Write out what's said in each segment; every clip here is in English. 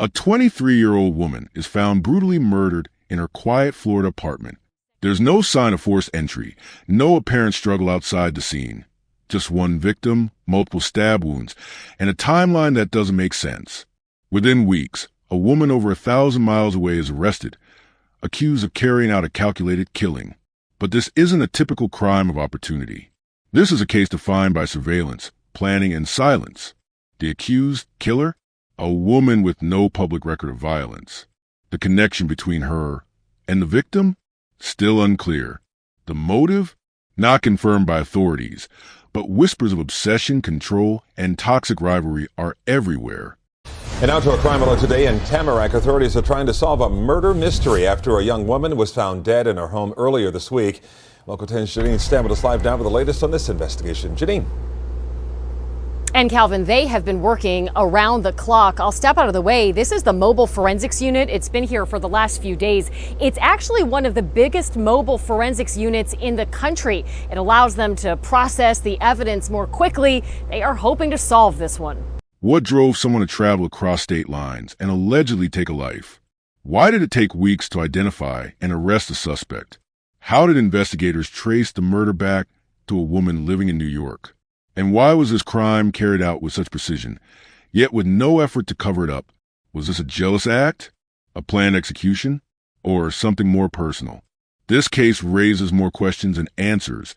A 23-year-old woman is found brutally murdered in her quiet Florida apartment. There's no sign of forced entry, no apparent struggle outside the scene. Just one victim, multiple stab wounds, and a timeline that doesn't make sense. Within weeks, a woman over 1,000 miles away is arrested, accused of carrying out a calculated killing. But this isn't a typical crime of opportunity. This is a case defined by surveillance, planning, and silence. The accused killer? A woman with no public record of violence. The connection between her and the victim? Still unclear. The motive? Not confirmed by authorities, but whispers of obsession, control, and toxic rivalry are everywhere. And now to a crime alert today in Tamarack. Authorities are trying to solve a murder mystery after a young woman was found dead in her home earlier this week. Local 10's Janine Stam with us live now with the latest on this investigation. Janine. And Calvin, they have been working around the clock. I'll step out of the way. This is the mobile forensics unit. It's been here for the last few days. It's actually one of the biggest mobile forensics units in the country. It allows them to process the evidence more quickly. They are hoping to solve this one. What drove someone to travel across state lines and allegedly take a life? Why did it take weeks to identify and arrest a suspect? How did investigators trace the murder back to a woman living in New York? And why was this crime carried out with such precision, yet with no effort to cover it up? Was this a jealous act, a planned execution, or something more personal? This case raises more questions than answers,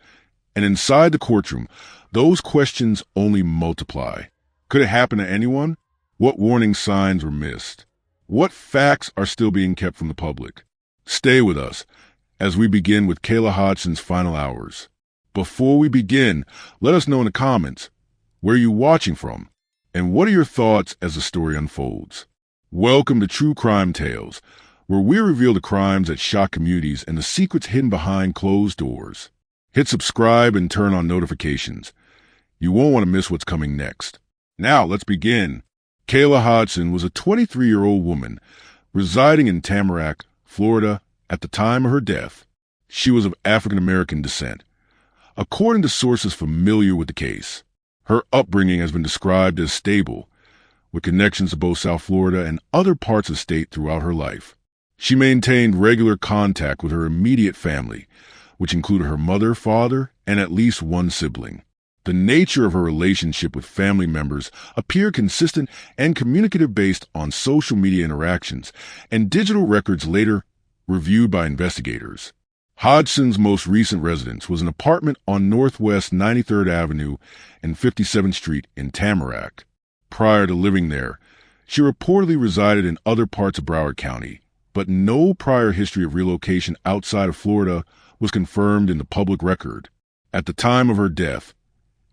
and inside the courtroom, those questions only multiply. Could it happen to anyone? What warning signs were missed? What facts are still being kept from the public? Stay with us as we begin with Kayla Hodgson's final hours. Before we begin, let us know in the comments, where are you watching from? And what are your thoughts as the story unfolds? Welcome to True Crime Tales, where we reveal the crimes that shock communities and the secrets hidden behind closed doors. Hit subscribe and turn on notifications. You won't want to miss what's coming next. Now, let's begin. Kayla Hodgson was a 23-year-old woman residing in Tamarack, Florida, at the time of her death. She was of African-American descent. According to sources familiar with the case, her upbringing has been described as stable, with connections to both South Florida and other parts of the state throughout her life. She maintained regular contact with her immediate family, which included her mother, father, and at least one sibling. The nature of her relationship with family members appeared consistent and communicative based on social media interactions and digital records later reviewed by investigators. Hodgson's most recent residence was an apartment on Northwest 93rd Avenue and 57th Street in Tamarack. Prior to living there, she reportedly resided in other parts of Broward County, but no prior history of relocation outside of Florida was confirmed in the public record. At the time of her death,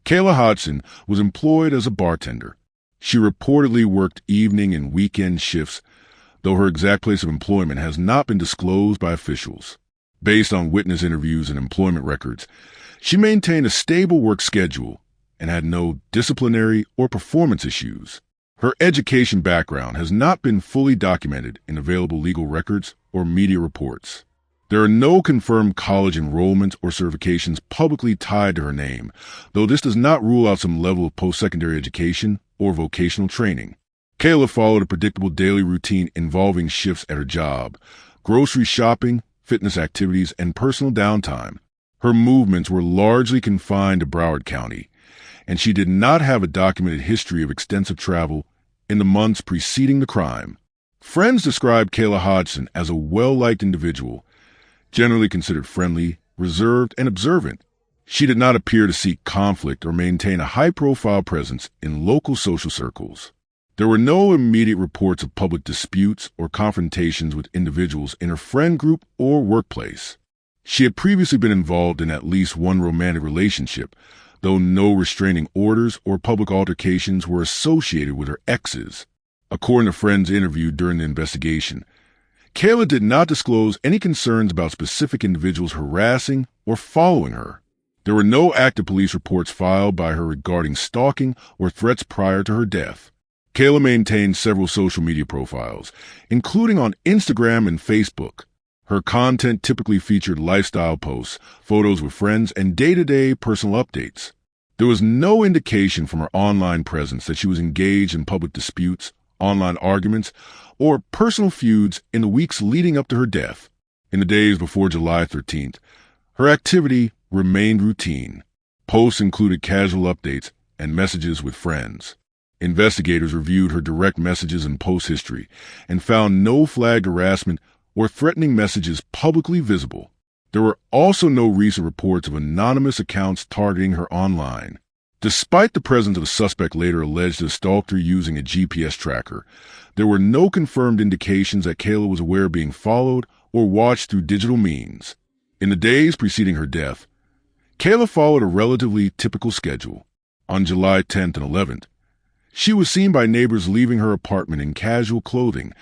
Kayla Hodgson was employed as a bartender. She reportedly worked evening and weekend shifts, though her exact place of employment has not been disclosed by officials. Based on witness interviews and employment records, she maintained a stable work schedule and had no disciplinary or performance issues. Her education background has not been fully documented in available legal records or media reports. There are no confirmed college enrollments or certifications publicly tied to her name, though this does not rule out some level of post-secondary education or vocational training. Kayla followed a predictable daily routine involving shifts at her job, grocery shopping, fitness activities, and personal downtime. Her movements were largely confined to Broward County, and she did not have a documented history of extensive travel in the months preceding the crime. Friends described Kayla Hodgson as a well-liked individual, generally considered friendly, reserved, and observant. She did not appear to seek conflict or maintain a high-profile presence in local social circles. There were no immediate reports of public disputes or confrontations with individuals in her friend group or workplace. She had previously been involved in at least one romantic relationship, though no restraining orders or public altercations were associated with her exes. According to friends interviewed during the investigation, Kayla did not disclose any concerns about specific individuals harassing or following her. There were no active police reports filed by her regarding stalking or threats prior to her death. Kayla maintained several social media profiles, including on Instagram and Facebook. Her content typically featured lifestyle posts, photos with friends, and day-to-day personal updates. There was no indication from her online presence that she was engaged in public disputes online arguments, or personal feuds in the weeks leading up to her death. In the days before July 13th, her activity remained routine. Posts included casual updates and messages with friends. Investigators reviewed her direct messages and post history and found no flagged harassment or threatening messages publicly visible. There were also no recent reports of anonymous accounts targeting her online. Despite the presence of a suspect later alleged to have stalked her using a GPS tracker, there were no confirmed indications that Kayla was aware of being followed or watched through digital means. In the days preceding her death, Kayla followed a relatively typical schedule. On July 10th and 11th, she was seen by neighbors leaving her apartment in casual clothing,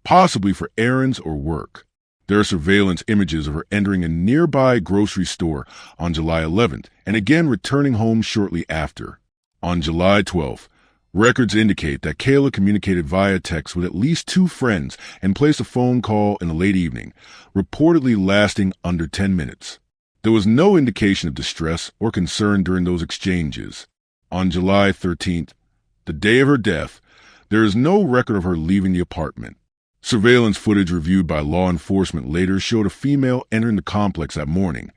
possibly for errands or work. There are surveillance images of her entering a nearby grocery store on July 11th and again returning home shortly after. On July 12th, records indicate that Kayla communicated via text with at least 2 friends and placed a phone call in the late evening, reportedly lasting under 10 minutes. There was no indication of distress or concern during those exchanges. On July 13th, the day of her death, there is no record of her leaving the apartment. Surveillance footage reviewed by law enforcement later showed a female entering the complex that morning,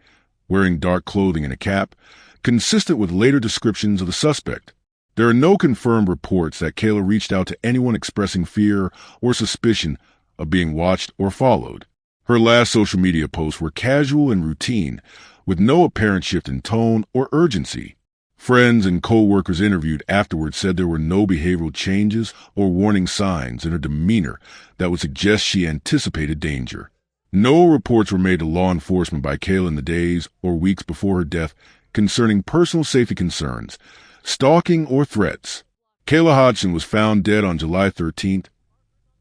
wearing dark clothing and a cap, consistent with later descriptions of the suspect. There are no confirmed reports that Kayla reached out to anyone expressing fear or suspicion of being watched or followed. Her last social media posts were casual and routine, with no apparent shift in tone or urgency. Friends and co-workers interviewed afterwards said there were no behavioral changes or warning signs in her demeanor that would suggest she anticipated danger. No reports were made to law enforcement by Kayla in the days or weeks before her death concerning personal safety concerns, stalking, or threats. Kayla Hodgson was found dead on July 13th,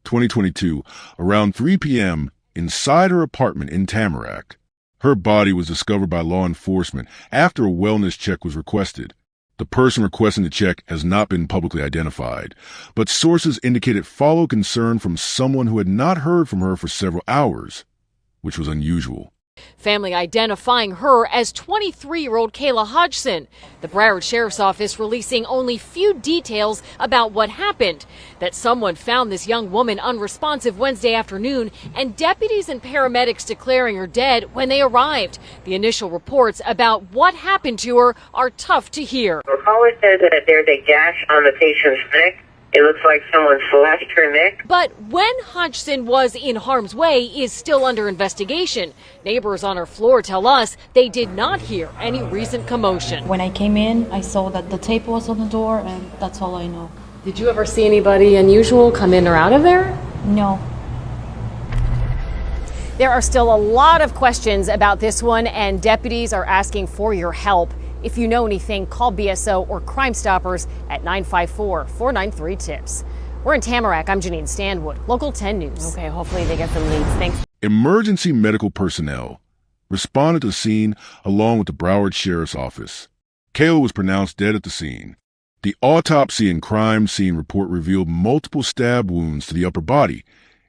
2022, around 3 p.m. inside her apartment in Tamarack. Her body was discovered by law enforcement after a wellness check was requested. The person requesting the check has not been publicly identified, but sources indicate it followed concern from someone who had not heard from her for several hours, which was unusual. Family identifying her as 23-year-old Kayla Hodgson. The Broward Sheriff's Office releasing only few details about what happened. That someone found this young woman unresponsive Wednesday afternoon, and deputies and paramedics declaring her dead when they arrived. The initial reports about what happened to her are tough to hear. The caller says that there's a gash on the patient's neck. It looks like someone slashed her neck. But when Hodgson was in harm's way is still under investigation. Neighbors on her floor tell us they did not hear any recent commotion. When I came in, I saw that the tape was on the door, and that's all I know. Did you ever see anybody unusual come in or out of there? No. There are still a lot of questions about this one, and deputies are asking for your help. If you know anything, call BSO or Crime Stoppers at 954-493-TIPS. We're in Tamarack. I'm Janine Stanwood, Local 10 News. Okay, hopefully they get some leads. Thanks. Emergency medical personnel responded to the scene along with the Broward Sheriff's Office. Kayla was pronounced dead at the scene. The autopsy and crime scene report revealed multiple stab wounds to the upper body,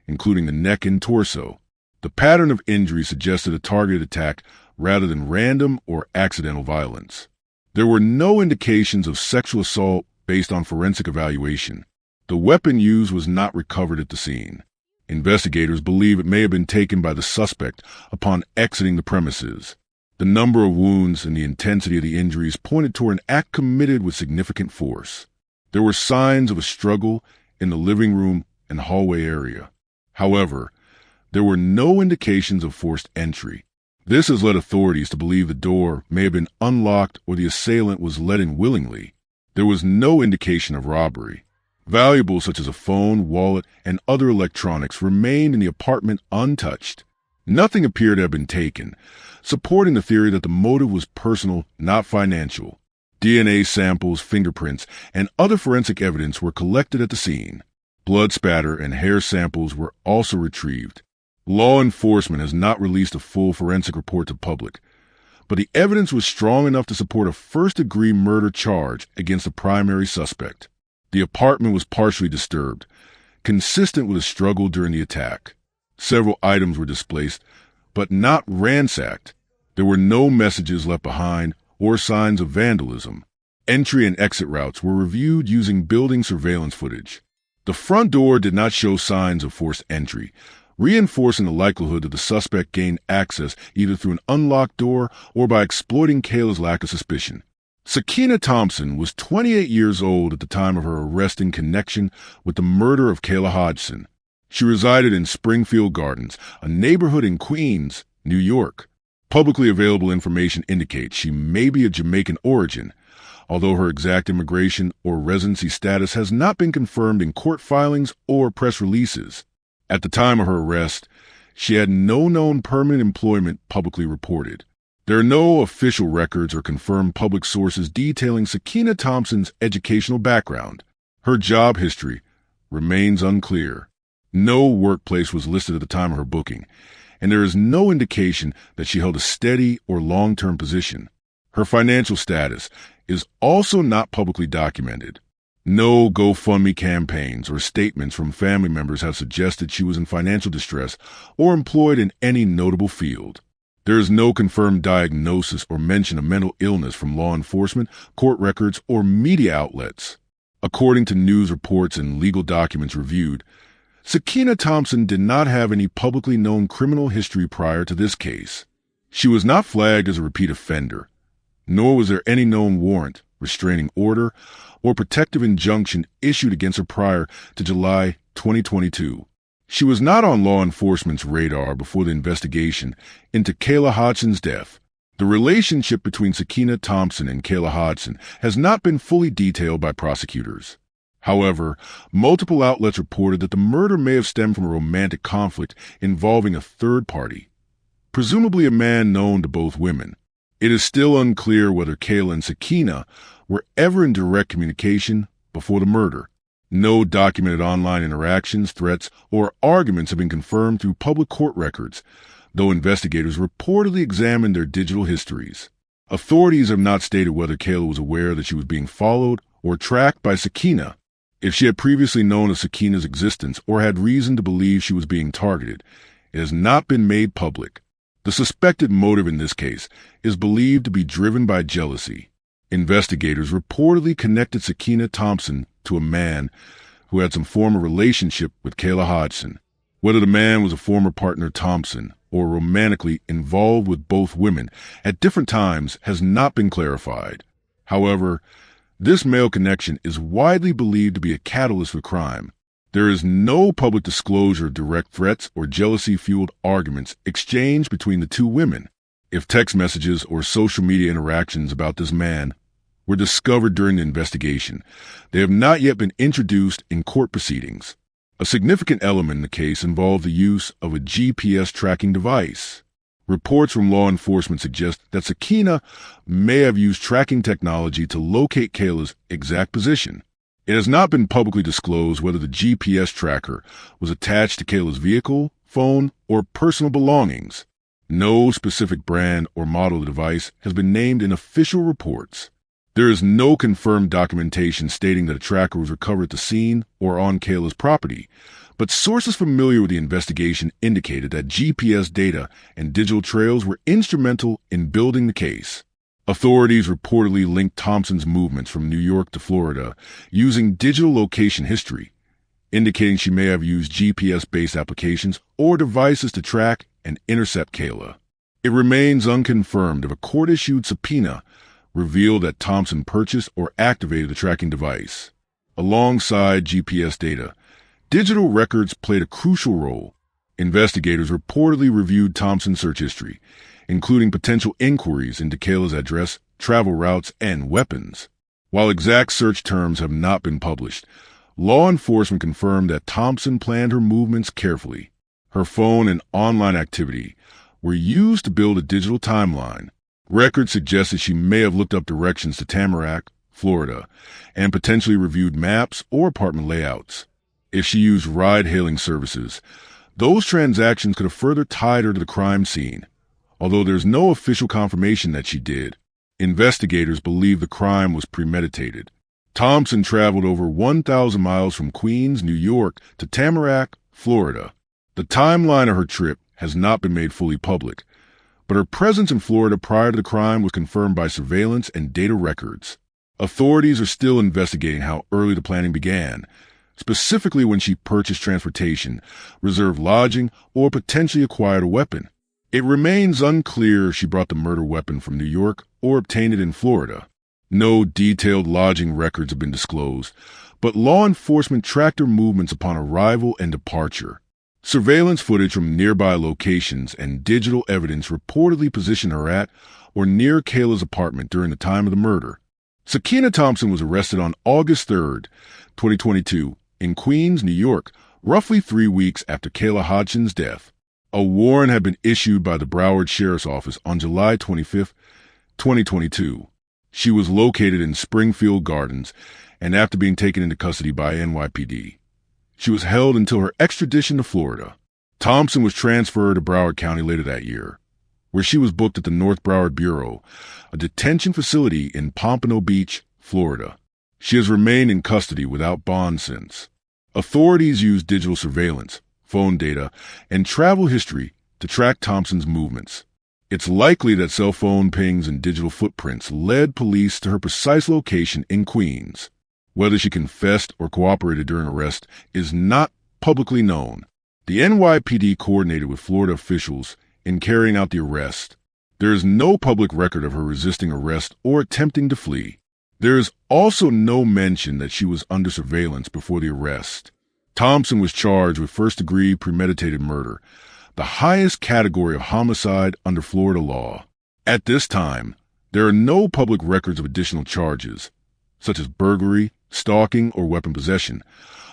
including the neck and torso. The pattern of injury suggested a targeted attack rather than random or accidental violence. There were no indications of sexual assault based on forensic evaluation. The weapon used was not recovered at the scene. Investigators believe it may have been taken by the suspect upon exiting the premises. The number of wounds and the intensity of the injuries pointed toward an act committed with significant force. There were signs of a struggle in the living room and hallway area. However, there were no indications of forced entry. This has led authorities to believe the door may have been unlocked or the assailant was let in willingly. There was no indication of robbery. Valuables such as a phone, wallet, and other electronics remained in the apartment untouched. Nothing appeared to have been taken, supporting the theory that the motive was personal, not financial. DNA samples, fingerprints, and other forensic evidence were collected at the scene. Blood spatter and hair samples were also retrieved. Law enforcement has not released a full forensic report to the public, but the evidence was strong enough to support a first-degree murder charge against the primary suspect. The apartment was partially disturbed, consistent with a struggle during the attack. Several items were displaced, but not ransacked. There were no messages left behind or signs of vandalism. Entry and exit routes were reviewed using building surveillance footage. The front door did not show signs of forced entry, reinforcing the likelihood that the suspect gained access either through an unlocked door or by exploiting Kayla's lack of suspicion. Sakina Thompson was 28 years old at the time of her arrest in connection with the murder of Kayla Hodgson. She resided in Springfield Gardens, a neighborhood in Queens, New York. Publicly available information indicates she may be of Jamaican origin, although her exact immigration or residency status has not been confirmed in court filings or press releases. At the time of her arrest, she had no known permanent employment publicly reported. There are no official records or confirmed public sources detailing Sakina Thompson's educational background. Her job history remains unclear. No workplace was listed at the time of her booking, and there is no indication that she held a steady or long-term position. Her financial status is also not publicly documented. No GoFundMe campaigns or statements from family members have suggested she was in financial distress or employed in any notable field. There is no confirmed diagnosis or mention of mental illness from law enforcement, court records, or media outlets. According to news reports and legal documents reviewed, Sakina Thompson did not have any publicly known criminal history prior to this case. She was not flagged as a repeat offender, nor was there any known warrant, restraining order, or protective injunction issued against her prior to July 2022. She was not on law enforcement's radar before the investigation into Kayla Hodgson's death. The relationship between Sakina Thompson and Kayla Hodgson has not been fully detailed by prosecutors. However, multiple outlets reported that the murder may have stemmed from a romantic conflict involving a third party, presumably a man known to both women. It is still unclear whether Kayla and Sakina were ever in direct communication before the murder. No documented online interactions, threats, or arguments have been confirmed through public court records, though investigators reportedly examined their digital histories. Authorities have not stated whether Kayla was aware that she was being followed or tracked by Sakina. If she had previously known of Sakina's existence or had reason to believe she was being targeted, it has not been made public. The suspected motive in this case is believed to be driven by jealousy. Investigators reportedly connected Sakina Thompson to a man who had some form of relationship with Kayla Hodgson. Whether the man was a former partner Thompson or romantically involved with both women at different times has not been clarified. However, this male connection is widely believed to be a catalyst for crime. There is no public disclosure of direct threats or jealousy-fueled arguments exchanged between the two women. If text messages or social media interactions about this man were discovered during the investigation, they have not yet been introduced in court proceedings. A significant element in the case involved the use of a GPS tracking device. Reports from law enforcement suggest that Sakina may have used tracking technology to locate Kayla's exact position. It has not been publicly disclosed whether the GPS tracker was attached to Kayla's vehicle, phone, or personal belongings. No specific brand or model of the device has been named in official reports. There is no confirmed documentation stating that a tracker was recovered at the scene or on Kayla's property, but sources familiar with the investigation indicated that GPS data and digital trails were instrumental in building the case. Authorities reportedly linked Thompson's movements from New York to Florida using digital location history, indicating she may have used GPS-based applications or devices to track and intercept Kayla. It remains unconfirmed if a court-issued subpoena revealed that Thompson purchased or activated the tracking device. Alongside GPS data, digital records played a crucial role. Investigators reportedly reviewed Thompson's search history, including potential inquiries into Kayla's address, travel routes, and weapons. While exact search terms have not been published, law enforcement confirmed that Thompson planned her movements carefully. Her phone and online activity were used to build a digital timeline. Records suggested she may have looked up directions to Tamarack, Florida, and potentially reviewed maps or apartment layouts. If she used ride-hailing services, those transactions could have further tied her to the crime scene. Although there's no official confirmation that she did, investigators believe the crime was premeditated. Thompson traveled over 1,000 miles from Queens, New York, to Tamarack, Florida. The timeline of her trip has not been made fully public, but her presence in Florida prior to the crime was confirmed by surveillance and data records. Authorities are still investigating how early the planning began, specifically when she purchased transportation, reserved lodging, or potentially acquired a weapon. It remains unclear if she brought the murder weapon from New York or obtained it in Florida. No detailed lodging records have been disclosed, but law enforcement tracked her movements upon arrival and departure. Surveillance footage from nearby locations and digital evidence reportedly positioned her at or near Kayla's apartment during the time of the murder. Sakina Thompson was arrested on August 3, 2022, in Queens, New York, roughly 3 weeks after Kayla Hodgson's death. A warrant had been issued by the Broward Sheriff's Office on July 25, 2022. She was located in Springfield Gardens, and after being taken into custody by NYPD, she was held until her extradition to Florida. Thompson was transferred to Broward County later that year, where she was booked at the North Broward Bureau, a detention facility in Pompano Beach, Florida. She has remained in custody without bond since. Authorities used digital surveillance, phone data, and travel history to track Thompson's movements. It's likely that cell phone pings and digital footprints led police to her precise location in Queens. Whether she confessed or cooperated during arrest is not publicly known. The NYPD coordinated with Florida officials in carrying out the arrest. There is no public record of her resisting arrest or attempting to flee. There is also no mention that she was under surveillance before the arrest. Thompson was charged with first-degree premeditated murder, the highest category of homicide under Florida law. At this time, there are no public records of additional charges, such as burglary, stalking, or weapon possession,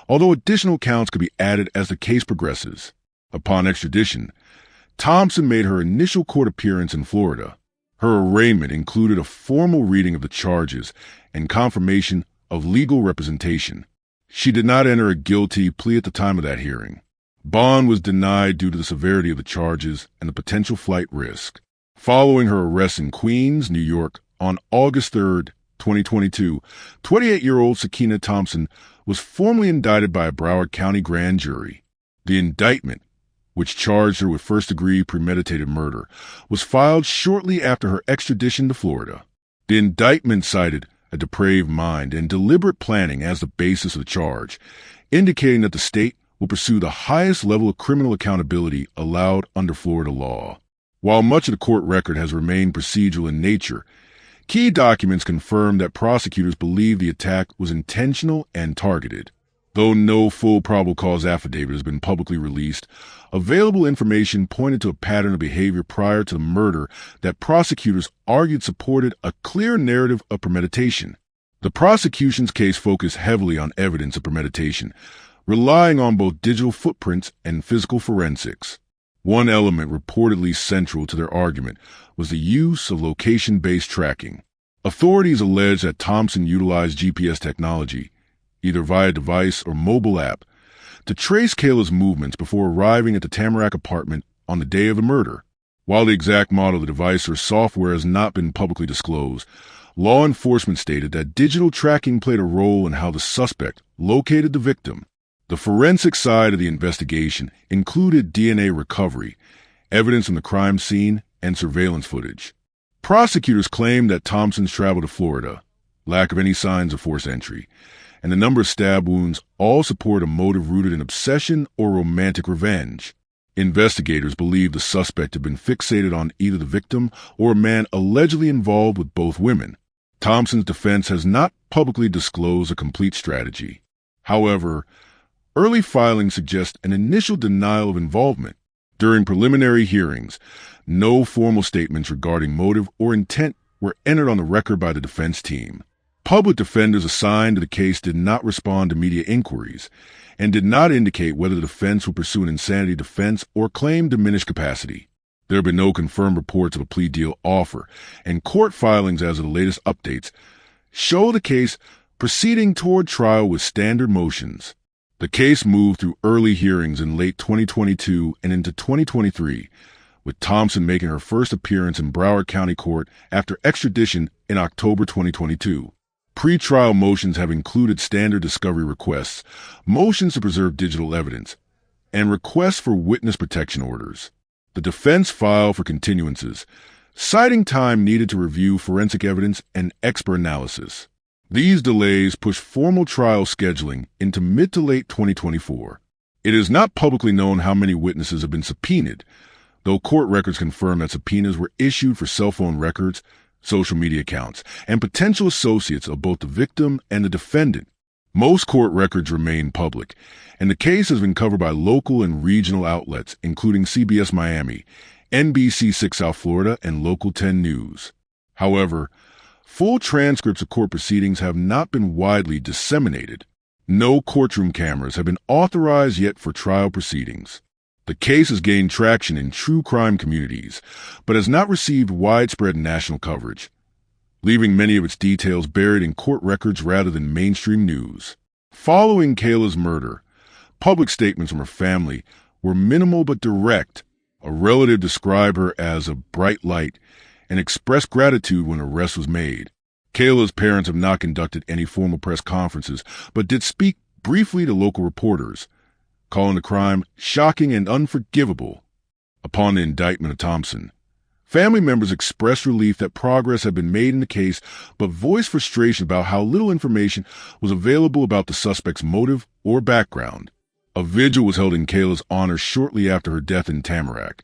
although additional counts could be added as the case progresses. Upon extradition, Thompson made her initial court appearance in Florida. Her arraignment included a formal reading of the charges and confirmation of legal representation. She did not enter a guilty plea at the time of that hearing. Bond was denied due to the severity of the charges and the potential flight risk. Following her arrest in Queens, New York, on August 3, 2022, 28-year-old Sakina Thompson was formally indicted by a Broward County grand jury. The indictment, which charged her with first-degree premeditated murder, was filed shortly after her extradition to Florida. The indictment cited a depraved mind and deliberate planning as the basis of the charge, indicating that the state will pursue the highest level of criminal accountability allowed under Florida law. While much of the court record has remained procedural in nature, key documents confirm that prosecutors believe the attack was intentional and targeted. Though no full probable cause affidavit has been publicly released, available information pointed to a pattern of behavior prior to the murder that prosecutors argued supported a clear narrative of premeditation. The prosecution's case focused heavily on evidence of premeditation, relying on both digital footprints and physical forensics. One element reportedly central to their argument was the use of location-based tracking. Authorities allege that Thompson utilized GPS technology, either via device or mobile app, to trace Kayla's movements before arriving at the Tamarack apartment on the day of the murder. While the exact model of the device or software has not been publicly disclosed, law enforcement stated that digital tracking played a role in how the suspect located the victim. The forensic side of the investigation included DNA recovery, evidence from the crime scene, and surveillance footage. Prosecutors claimed that Thompson's travel to Florida, lack of any signs of forced entry, and the number of stab wounds all support a motive rooted in obsession or romantic revenge. Investigators believe the suspect had been fixated on either the victim or a man allegedly involved with both women. Thompson's defense has not publicly disclosed a complete strategy. However, early filings suggest an initial denial of involvement. During preliminary hearings, no formal statements regarding motive or intent were entered on the record by the defense team. Public defenders assigned to the case did not respond to media inquiries and did not indicate whether the defense will pursue an insanity defense or claim diminished capacity. There have been no confirmed reports of a plea deal offer, and court filings as of the latest updates show the case proceeding toward trial with standard motions. The case moved through early hearings in late 2022 and into 2023, with Thompson making her first appearance in Broward County Court after extradition in October 2022. Pre-trial motions have included standard discovery requests, motions to preserve digital evidence, and requests for witness protection orders. The defense filed for continuances, citing time needed to review forensic evidence and expert analysis. These delays push formal trial scheduling into mid to late 2024. It is not publicly known how many witnesses have been subpoenaed, though court records confirm that subpoenas were issued for cell phone records, social media accounts, and potential associates of both the victim and the defendant. Most court records remain public, and the case has been covered by local and regional outlets, including CBS Miami, NBC6 South Florida, and Local 10 News. However, full transcripts of court proceedings have not been widely disseminated. No courtroom cameras have been authorized yet for trial proceedings. The case has gained traction in true crime communities, but has not received widespread national coverage, leaving many of its details buried in court records rather than mainstream news. Following Kayla's murder, public statements from her family were minimal but direct. A relative described her as a bright light and expressed gratitude when arrest was made. Kayla's parents have not conducted any formal press conferences, but did speak briefly to local reporters, calling the crime shocking and unforgivable. Upon the indictment of Thompson, family members expressed relief that progress had been made in the case, but voiced frustration about how little information was available about the suspect's motive or background. A vigil was held in Kayla's honor shortly after her death in Tamarack,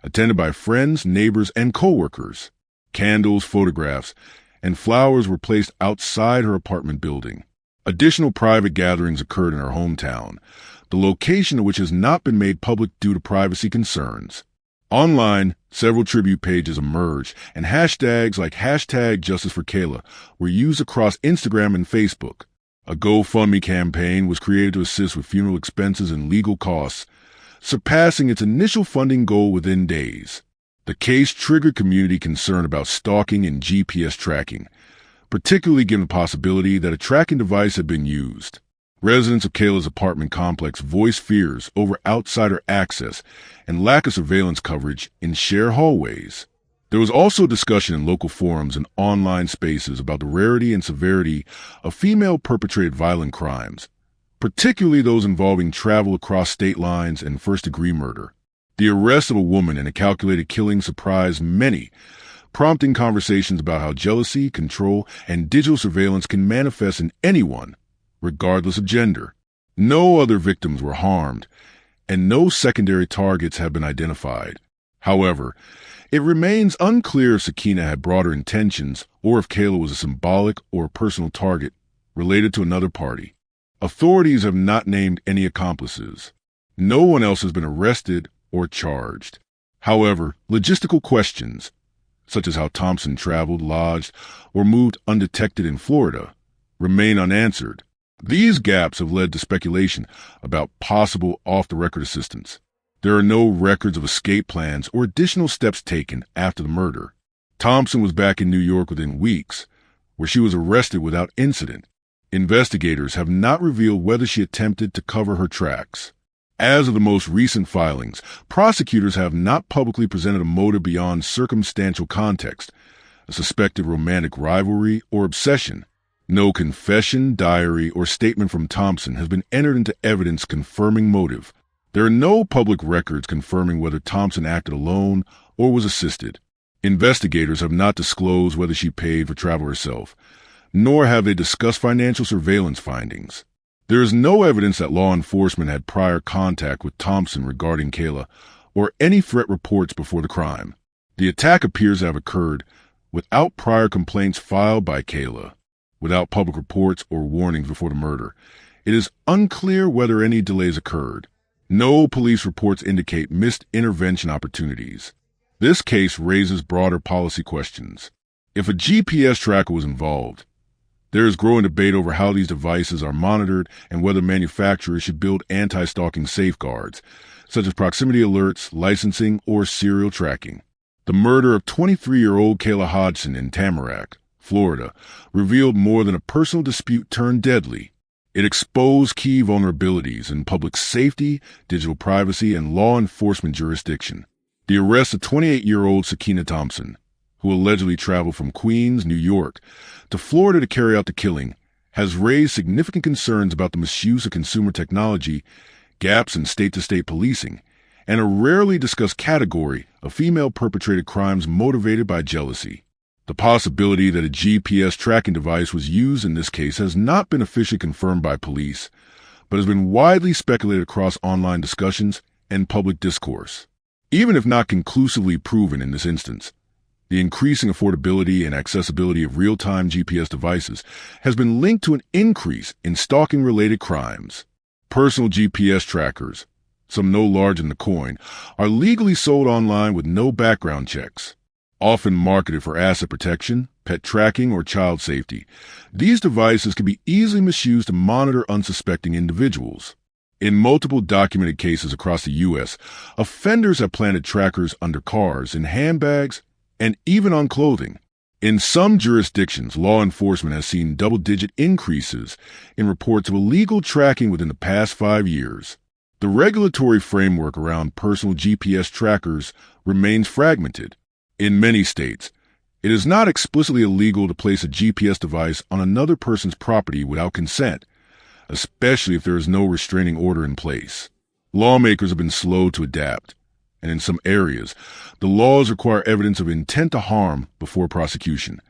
attended by friends, neighbors, and co-workers. Candles, photographs, and flowers were placed outside her apartment building. Additional private gatherings occurred in her hometown, the location of which has not been made public due to privacy concerns. Online, several tribute pages emerged, and hashtags like #JusticeForKayla were used across Instagram and Facebook. A GoFundMe campaign was created to assist with funeral expenses and legal costs, surpassing its initial funding goal within days. The case triggered community concern about stalking and GPS tracking, particularly given the possibility that a tracking device had been used. Residents of Kayla's apartment complex voiced fears over outsider access and lack of surveillance coverage in shared hallways. There was also discussion in local forums and online spaces about the rarity and severity of female-perpetrated violent crimes, particularly those involving travel across state lines and first-degree murder. The arrest of a woman in a calculated killing surprised many, prompting conversations about how jealousy, control, and digital surveillance can manifest in anyone, regardless of gender. No other victims were harmed, and no secondary targets have been identified. However, it remains unclear if Sakina had broader intentions or if Kayla was a symbolic or personal target related to another party. Authorities have not named any accomplices. No one else has been arrested or charged. However, logistical questions, such as how Thompson traveled, lodged, or moved undetected in Florida, remain unanswered. These gaps have led to speculation about possible off-the-record assistance. There are no records of escape plans or additional steps taken after the murder. Thompson was back in New York within weeks, where she was arrested without incident. Investigators have not revealed whether she attempted to cover her tracks. As of the most recent filings, prosecutors have not publicly presented a motive beyond circumstantial context, a suspected romantic rivalry or obsession. No confession, diary, or statement from Thompson has been entered into evidence confirming motive. There are no public records confirming whether Thompson acted alone or was assisted. Investigators have not disclosed whether she paid for travel herself, nor have they discussed financial surveillance findings. There is no evidence that law enforcement had prior contact with Thompson regarding Kayla or any threat reports before the crime. The attack appears to have occurred without prior complaints filed by Kayla, without public reports or warnings before the murder. It is unclear whether any delays occurred. No police reports indicate missed intervention opportunities. This case raises broader policy questions. If a GPS tracker was involved, there is growing debate over how these devices are monitored and whether manufacturers should build anti-stalking safeguards, such as proximity alerts, licensing, or serial tracking. The murder of 23-year-old Kayla Hodgson in Tamarack, Florida, revealed more than a personal dispute turned deadly. It exposed key vulnerabilities in public safety, digital privacy, and law enforcement jurisdiction. The arrest of 28-year-old Sakina Thompson, who allegedly traveled from Queens, New York, to Florida to carry out the killing, has raised significant concerns about the misuse of consumer technology, gaps in state-to-state policing, and a rarely discussed category of female-perpetrated crimes motivated by jealousy. The possibility that a GPS tracking device was used in this case has not been officially confirmed by police, but has been widely speculated across online discussions and public discourse. Even if not conclusively proven in this instance, the increasing affordability and accessibility of real-time GPS devices has been linked to an increase in stalking-related crimes. Personal GPS trackers, some no larger than a coin, are legally sold online with no background checks. Often marketed for asset protection, pet tracking, or child safety, these devices can be easily misused to monitor unsuspecting individuals. In multiple documented cases across the U.S., offenders have planted trackers under cars, in handbags, and even on clothing. In some jurisdictions, law enforcement has seen double-digit increases in reports of illegal tracking within the past 5 years. The regulatory framework around personal GPS trackers remains fragmented. In many states, it is not explicitly illegal to place a GPS device on another person's property without consent, especially if there is no restraining order in place. Lawmakers have been slow to adapt, and in some areas, the laws require evidence of intent to harm before prosecution,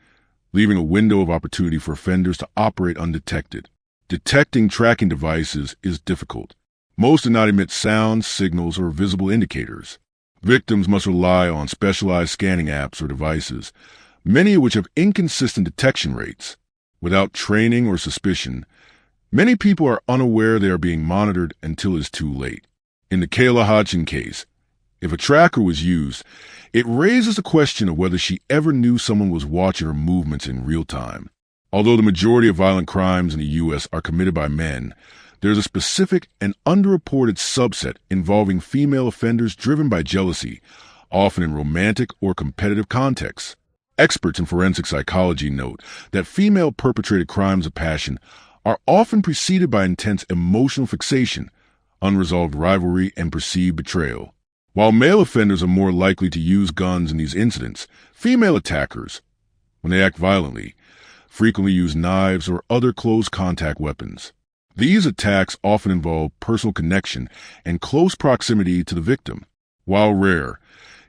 leaving a window of opportunity for offenders to operate undetected. Detecting tracking devices is difficult. Most do not emit sounds, signals, or visible indicators. Victims must rely on specialized scanning apps or devices, many of which have inconsistent detection rates. Without training or suspicion, many people are unaware they are being monitored until it is too late. In the Kayla Hodgson case, if a tracker was used, it raises the question of whether she ever knew someone was watching her movements in real time. Although the majority of violent crimes in the U.S. are committed by men, there's a specific and underreported subset involving female offenders driven by jealousy, often in romantic or competitive contexts. Experts in forensic psychology note that female perpetrated crimes of passion are often preceded by intense emotional fixation, unresolved rivalry, and perceived betrayal. While male offenders are more likely to use guns in these incidents, female attackers, when they act violently, frequently use knives or other close-contact weapons. These attacks often involve personal connection and close proximity to the victim. While rare,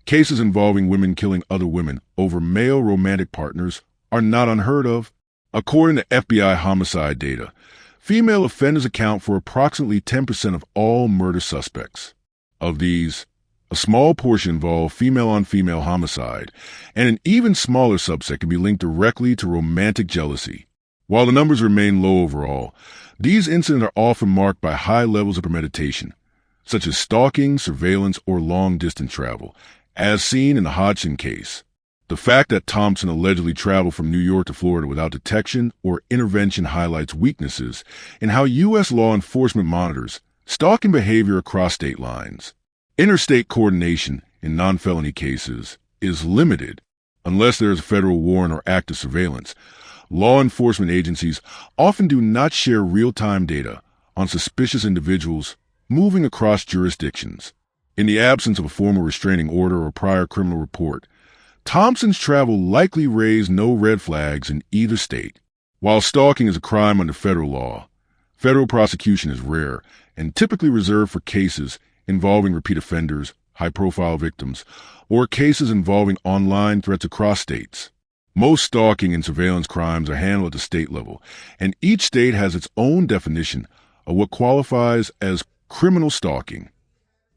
cases involving women killing other women over male romantic partners are not unheard of. According to FBI homicide data, female offenders account for approximately 10% of all murder suspects. Of these, a small portion involve female-on-female homicide, and an even smaller subset can be linked directly to romantic jealousy. While the numbers remain low overall, these incidents are often marked by high levels of premeditation, such as stalking, surveillance, or long-distance travel, as seen in the Hodgson case. The fact that Thompson allegedly traveled from New York to Florida without detection or intervention highlights weaknesses in how U.S. law enforcement monitors stalking behavior across state lines. Interstate coordination in non-felony cases is limited unless there is a federal warrant or active surveillance. Law enforcement agencies often do not share real-time data on suspicious individuals moving across jurisdictions. In the absence of a formal restraining order or prior criminal report, Thompson's travel likely raised no red flags in either state. While stalking is a crime under federal law, federal prosecution is rare and typically reserved for cases involving repeat offenders, high-profile victims, or cases involving online threats across states. Most stalking and surveillance crimes are handled at the state level, and each state has its own definition of what qualifies as criminal stalking.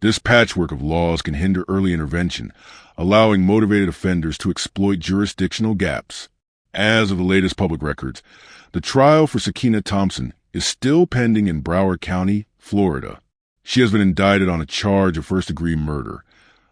This patchwork of laws can hinder early intervention, allowing motivated offenders to exploit jurisdictional gaps. As of the latest public records, the trial for Sakina Thompson is still pending in Broward County, Florida. She has been indicted on a charge of first-degree murder,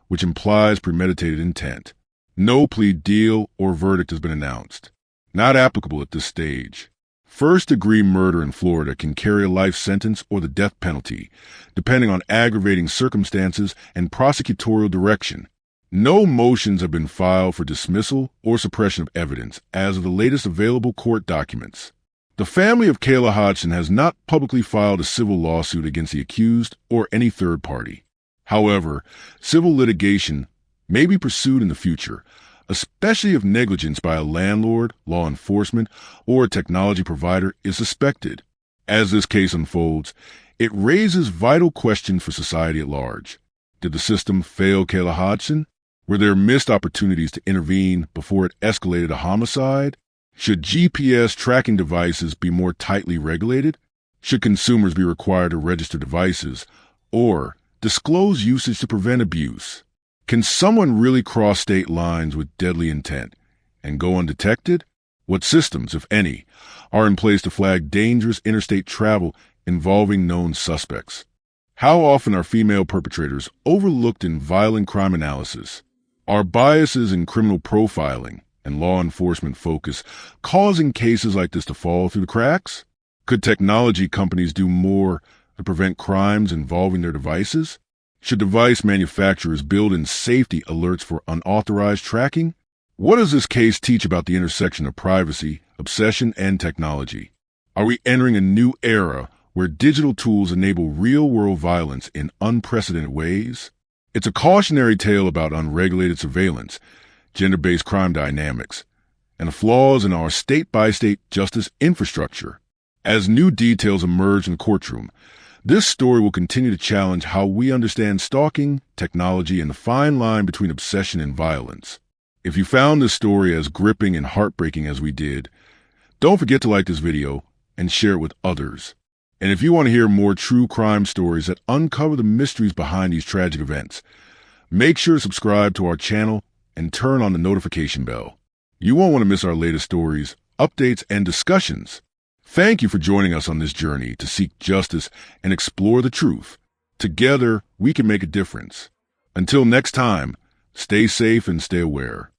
which implies premeditated intent. No plea deal or verdict has been announced. Not applicable at this stage. First-degree murder in Florida can carry a life sentence or the death penalty, depending on aggravating circumstances and prosecutorial direction. No motions have been filed for dismissal or suppression of evidence as of the latest available court documents. The family of Kayla Hodgson has not publicly filed a civil lawsuit against the accused or any third party. However, civil litigation may be pursued in the future, especially if negligence by a landlord, law enforcement, or a technology provider is suspected. As this case unfolds, it raises vital questions for society at large. Did the system fail Kayla Hodgson, Were there missed opportunities to intervene before it escalated a homicide? Should GPS tracking devices be more tightly regulated? Should consumers be required to register devices or disclose usage to prevent abuse? Can someone really cross state lines with deadly intent and go undetected? What systems, if any, are in place to flag dangerous interstate travel involving known suspects? How often are female perpetrators overlooked in violent crime analysis? Are biases in criminal profiling and law enforcement focus causing cases like this to fall through the cracks? Could technology companies do more to prevent crimes involving their devices? Should device manufacturers build in safety alerts for unauthorized tracking? What does this case teach about the intersection of privacy, obsession, and technology? Are we entering a new era where digital tools enable real-world violence in unprecedented ways? It's a cautionary tale about unregulated surveillance, gender-based crime dynamics, and the flaws in our state-by-state justice infrastructure. As new details emerge in the courtroom, this story will continue to challenge how we understand stalking, technology, and the fine line between obsession and violence. If you found this story as gripping and heartbreaking as we did, don't forget to like this video and share it with others. And if you want to hear more true crime stories that uncover the mysteries behind these tragic events, make sure to subscribe to our channel and turn on the notification bell. You won't want to miss our latest stories, updates, and discussions. Thank you for joining us on this journey to seek justice and explore the truth. Together, we can make a difference. Until next time, stay safe and stay aware.